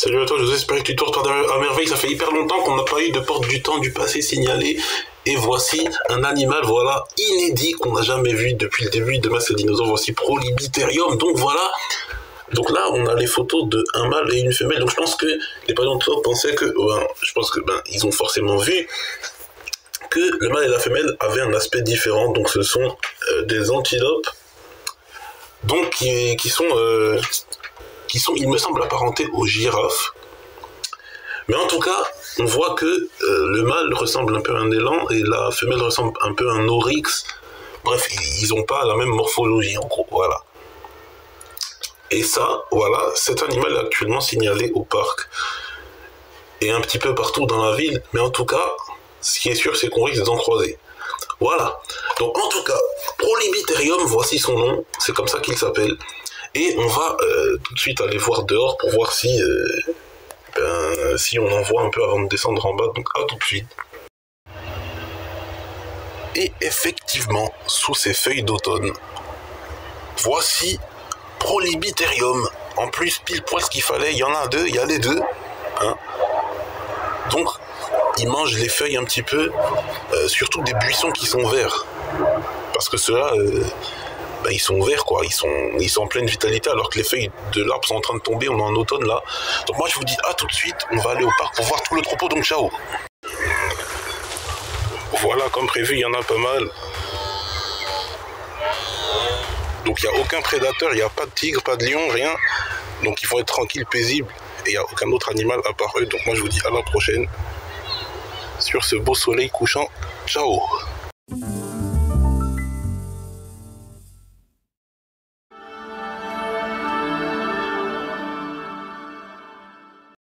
Salut à toi, je vous espère que tu te portes à merveille. Ça fait hyper longtemps qu'on n'a pas eu de porte du temps du passé signalé. Et voici un animal, voilà, inédit qu'on n'a jamais vu depuis le début de Masse Dinosaure. Voici Prolibitherium. Donc voilà. Donc là, on a les photos d'un mâle et une femelle. Donc je pense que les paléontologues pensaient que, ils ont forcément vu que le mâle et la femelle avaient un aspect différent. Donc ce sont des antilopes, donc qui sont, il me semble, apparentés aux girafes. Mais en tout cas, on voit que le mâle ressemble un peu à un élan et la femelle ressemble un peu à un oryx. Bref, ils n'ont pas la même morphologie, en gros, voilà. Et ça, voilà, cet animal est actuellement signalé au parc et un petit peu partout dans la ville. Mais en tout cas, ce qui est sûr, c'est qu'on risque d'en croiser. Voilà. Donc, en tout cas, Prolibitherium, voici son nom. C'est comme ça qu'il s'appelle. Et on va tout de suite aller voir dehors pour voir si on en voit un peu avant de descendre en bas. Donc, à tout de suite. Et effectivement, sous ces feuilles d'automne, voici Prolibitherium. En plus, pile poil ce qu'il fallait, il y en a deux, il y a les deux. Hein. Donc, ils mangent les feuilles un petit peu, surtout des buissons qui sont verts. Parce que ceux-là, ils sont verts, quoi. Ils sont en pleine vitalité, alors que les feuilles de l'arbre sont en train de tomber, on est en automne, là. Donc moi, je vous dis à tout de suite, on va aller au parc pour voir tout le troupeau, donc ciao. Voilà, comme prévu, il y en a pas mal. Donc il n'y a aucun prédateur, il n'y a pas de tigre, pas de lion, rien. Donc ils vont être tranquilles, paisibles. Et il n'y a aucun autre animal à part eux. Donc moi je vous dis à la prochaine. Sur ce beau soleil couchant. Ciao.